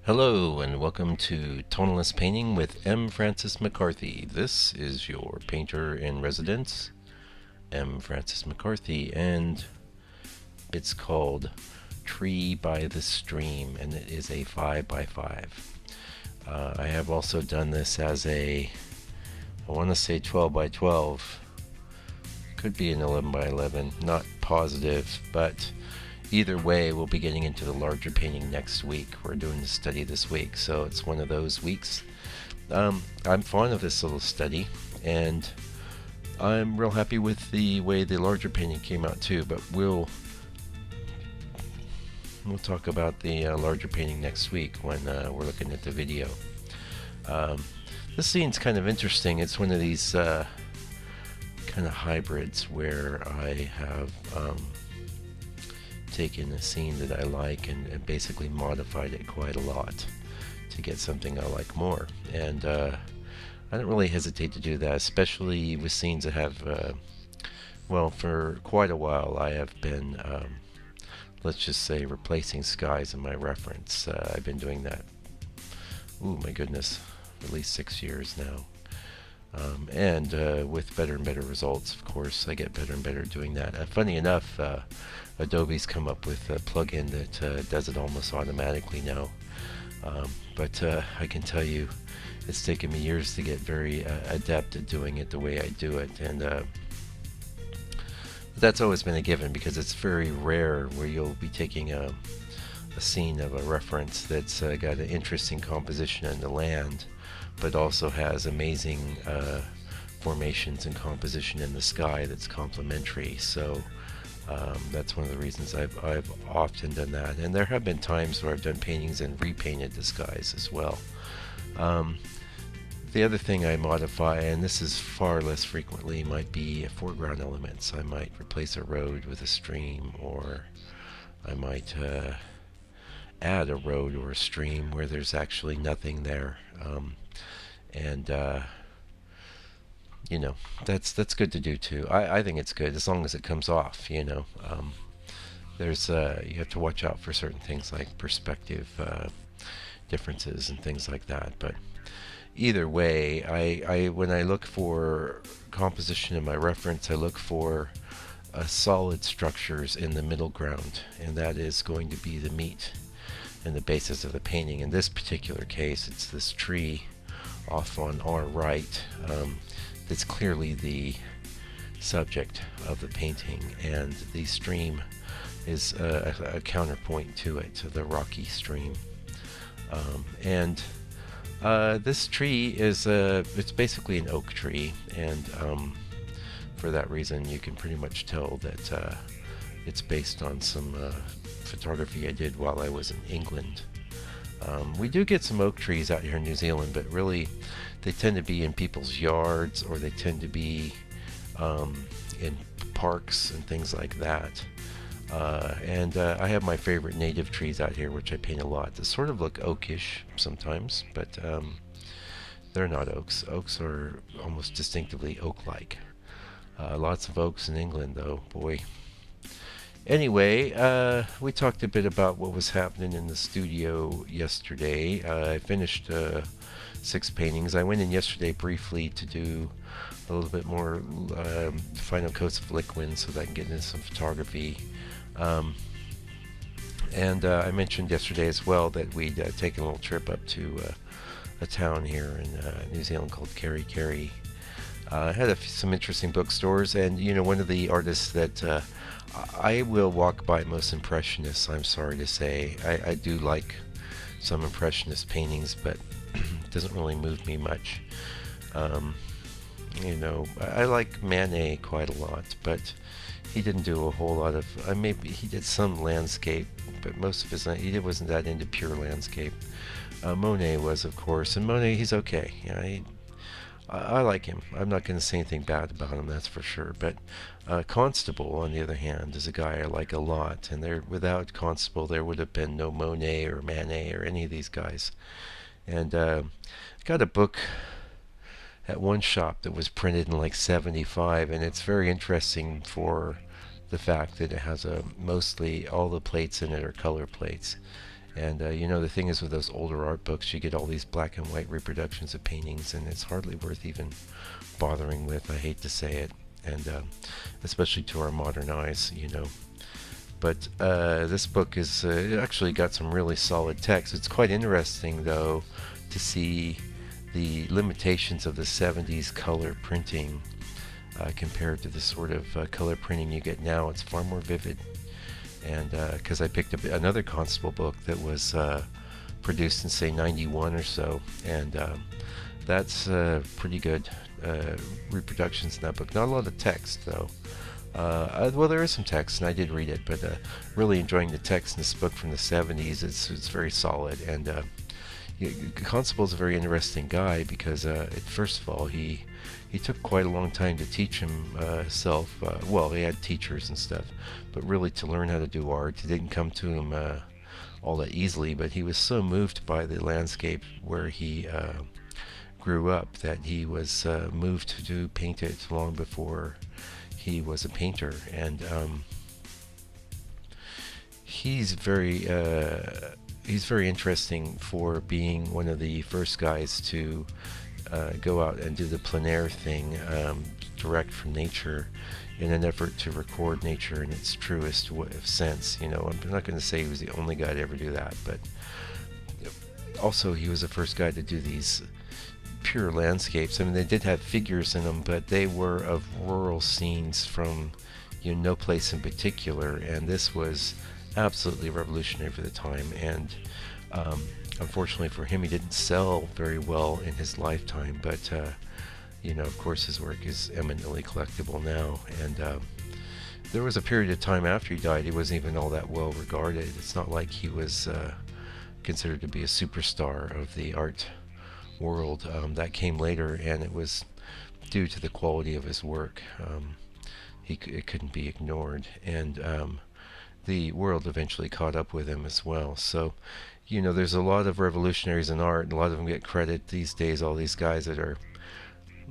Hello and welcome to Tonalist Painting with M. Francis McCarthy. This is your painter in residence, M. Francis McCarthy, and it's called Tree by the Stream, and it is a 5 by 5. I have also done this as I want to say 12 by 12. Could be an 11 by 11, not positive, but either way, we'll be getting into the larger painting next week. We're doing the study this week, so it's one of those weeks. I'm fond of this little study, and I'm real happy with the way the larger painting came out too, but we'll talk about the larger painting next week when we're looking at the video. This scene's kind of interesting. It's one of these kind of hybrids where I have taken a scene that I like and basically modified it quite a lot to get something I like more. And I don't really hesitate to do that, especially with scenes that have, well, for quite a while I have been, let's just say, replacing skies in my reference. I've been doing that, ooh, my goodness, at least 6 years now. And with better and better results, of course. I get better and better doing that. Funny enough, Adobe's come up with a plugin that does it almost automatically now. But I can tell you, it's taken me years to get very adept at doing it the way I do it. And that's always been a given, because it's very rare where you'll be taking a scene of a reference that's got an interesting composition in the land, but also has amazing formations and composition in the sky that's complementary. So that's one of the reasons I've often done that. And there have been times where I've done paintings and repainted the skies as well. The other thing I modify, and this is far less frequently, might be foreground elements. I might replace a road with a stream, or I might add a road or a stream where there's actually nothing there. You know, that's good to do too. I think it's good as long as it comes off, you know. There's you have to watch out for certain things like perspective differences and things like that. But either way, I when I look for composition in my reference, I look for solid structures in the middle ground, and that is going to be the meat and the basis of the painting. In this particular case, it's this tree off on our right. That's clearly the subject of the painting, and the stream is a counterpoint to it, the rocky stream. And this tree is it's basically an oak tree, and for that reason you can pretty much tell that it's based on some photography I did while I was in England. We do get some oak trees out here in New Zealand, but really they tend to be in people's yards, or they tend to be in parks and things like that. And I have my favorite native trees out here, which I paint a lot. They sort of look oakish sometimes, but they're not oaks. Oaks are almost distinctively oak-like. Lots of oaks in England, though, boy. Anyway, we talked a bit about what was happening in the studio yesterday. I finished 6 paintings. I went in yesterday briefly to do a little bit more final coats of liquid so that I can get into some photography. And I mentioned yesterday as well that we'd taken a little trip up to a town here in New Zealand called Kerry. I had some interesting bookstores, and you know, one of the artists that I will walk by most impressionists, I'm sorry to say. I do like some impressionist paintings, but it doesn't really move me much. You know, I like Manet quite a lot, but he didn't do a whole lot of, maybe he did some landscape, but most of his, he wasn't that into pure landscape. Monet was, of course, and Monet, he's okay. Yeah, I like him. I'm not going to say anything bad about him, that's for sure. But Constable, on the other hand, is a guy I like a lot. And without Constable, there would have been no Monet or Manet or any of these guys. And I got a book at one shop that was printed in like 75, and it's very interesting for the fact that it has mostly all the plates in it are color plates. And the thing is, with those older art books, you get all these black and white reproductions of paintings, and it's hardly worth even bothering with. I hate to say it, and especially to our modern eyes. But this book is it actually got some really solid text. It's quite interesting, though, to see the limitations of the 70s color printing compared to the sort of color printing you get now. It's far more vivid. And because I picked up another Constable book that was produced in, say, 91 or so, and that's pretty good reproductions in that book. Not a lot of text, though. Well, there is some text, and I did read it, but really enjoying the text in this book from the 70s. It's very solid, and Constable's a very interesting guy because, first of all, he took quite a long time to teach himself. Well, he had teachers and stuff, but really to learn how to do art, it didn't come to him all that easily. But he was so moved by the landscape where he grew up that he was moved to paint it long before he was a painter. And he's very interesting for being one of the first guys to go out and do the plein air thing, direct from nature, in an effort to record nature in its truest sense. I'm not going to say he was the only guy to ever do that, but also he was the first guy to do these pure landscapes. I mean, they did have figures in them, but they were of rural scenes from no place in particular, and this was absolutely revolutionary for the time. And unfortunately for him, he didn't sell very well in his lifetime, but of course his work is eminently collectible now. And there was a period of time after he died, he wasn't even all that well regarded. It's not like he was considered to be a superstar of the art world. That came later, and it was due to the quality of his work. It couldn't be ignored, and the world eventually caught up with him as well. So there's a lot of revolutionaries in art, and a lot of them get credit these days. All these guys that are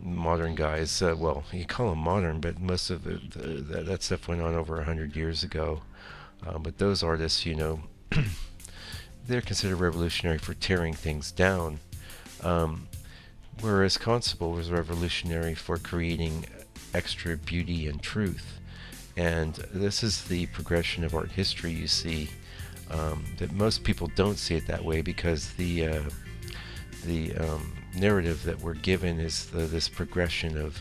modern guys, well, you call them modern, but most of that stuff went on over 100 years ago. But those artists, they're considered revolutionary for tearing things down, whereas Constable was revolutionary for creating extra beauty and truth. And this is the progression of art history, you see, that most people don't see it that way, because the narrative that we're given is this progression of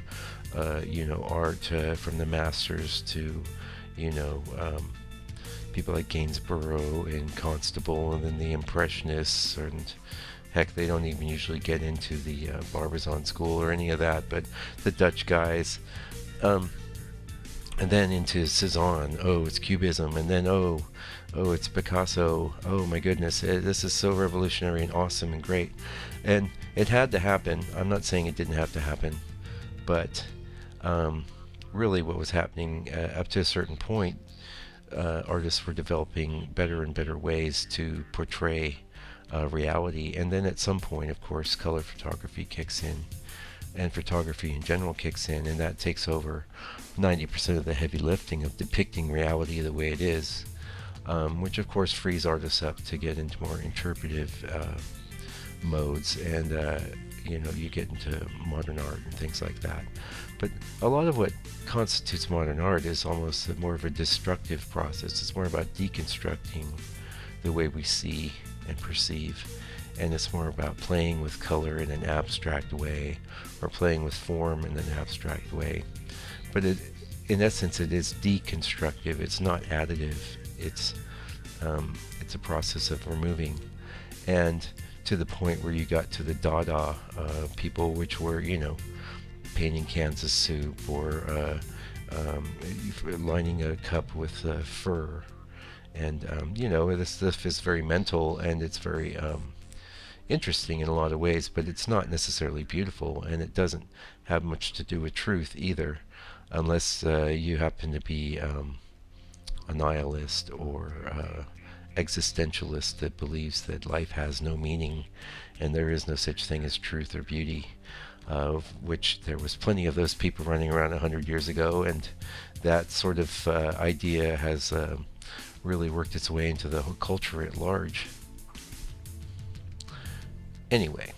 art from the masters to people like Gainsborough and Constable, and then the Impressionists, and heck, they don't even usually get into the Barbizon School or any of that, but the Dutch guys, and then into Cezanne. Oh, it's Cubism, and then oh, it's Picasso. Oh my goodness, this is so revolutionary and awesome and great. And it had to happen. I'm not saying it didn't have to happen, but really what was happening up to a certain point, artists were developing better and better ways to portray reality. And then at some point, of course, color photography kicks in, and photography in general kicks in, and that takes over 90% of the heavy lifting of depicting reality the way it is, which of course frees artists up to get into more interpretive modes, and you get into modern art and things like that. But a lot of what constitutes modern art is almost more of a destructive process. It's more about deconstructing the way we see and perceive, and it's more about playing with color in an abstract way, or playing with form in an abstract way. But in essence, it is deconstructive. It's not additive. It's a process of removing, and to the point where you got to the Dada people, which were painting Kansas soup, or lining a cup with fur, and this stuff is very mental, and it's very interesting in a lot of ways, but it's not necessarily beautiful, and it doesn't have much to do with truth either, unless you happen to be a nihilist or existentialist that believes that life has no meaning and there is no such thing as truth or beauty, which there was plenty of those people running around 100 years ago, and that sort of idea has really worked its way into the whole culture at large. Anyway,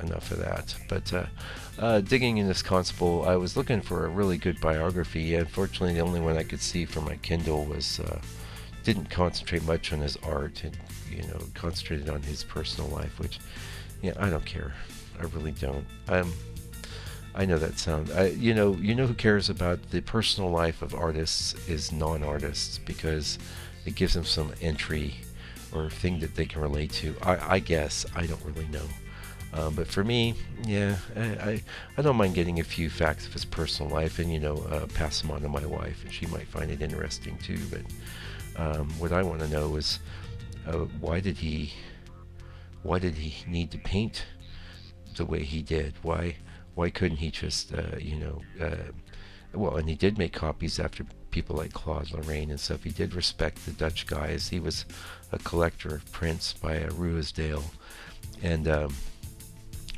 enough of that. But digging in this constable, I was looking for a really good biography. Unfortunately, the only one I could see for my Kindle was didn't concentrate much on his art, and concentrated on his personal life, which, yeah, I don't care. I really don't. I know that sound. Who cares about the personal life of artists is non-artists, because it gives them some entry or thing that they can relate to. I guess I don't really know. But for me, yeah, I don't mind getting a few facts of his personal life, and pass them on to my wife, and she might find it interesting too. But what I want to know is why did he need to paint the way he did? Why couldn't he just well, and he did make copies after people like Claude Lorraine and stuff. He did respect the Dutch guys. He was a collector of prints by Ruysdael, and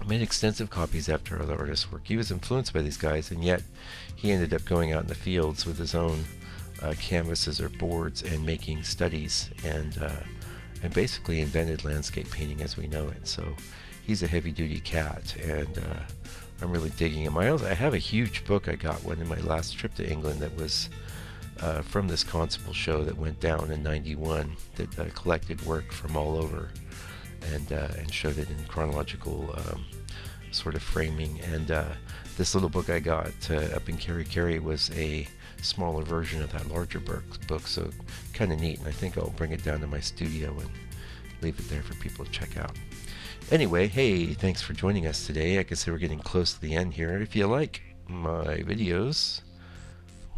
made extensive copies after other artists' work. He was influenced by these guys, and yet he ended up going out in the fields with his own canvases or boards and making studies, and basically invented landscape painting as we know it. So he's a heavy-duty cat, and I'm really digging him. I have a huge book. I got one in my last trip to England that was from this constable show that went down in '91, that collected work from all over, and showed it in chronological sort of framing. And this little book I got up in Kerry was a smaller version of that larger book, so kind of neat. And I think I'll bring it down to my studio and leave it there for people to check out. Anyway, hey, thanks for joining us today. I can say we're getting close to the end here. If you like my videos,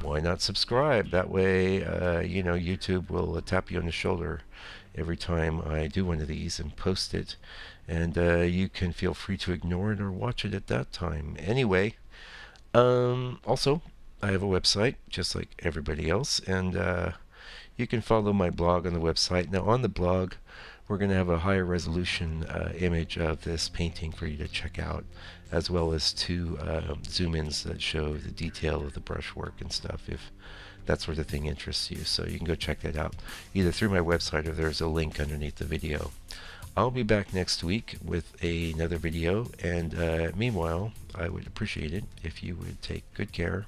why not subscribe? That way, YouTube will tap you on the shoulder every time I do one of these and post it. And you can feel free to ignore it or watch it at that time. Anyway, also, I have a website, just like everybody else, and you can follow my blog on the website. Now, on the blog, we're going to have a higher resolution image of this painting for you to check out, as well as two zoom-ins that show the detail of the brushwork and stuff, if that sort of thing interests you. So you can go check that out, either through my website or there's a link underneath the video. I'll be back next week with another video, and meanwhile, I would appreciate it if you would take good care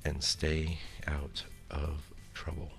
and stay out of trouble.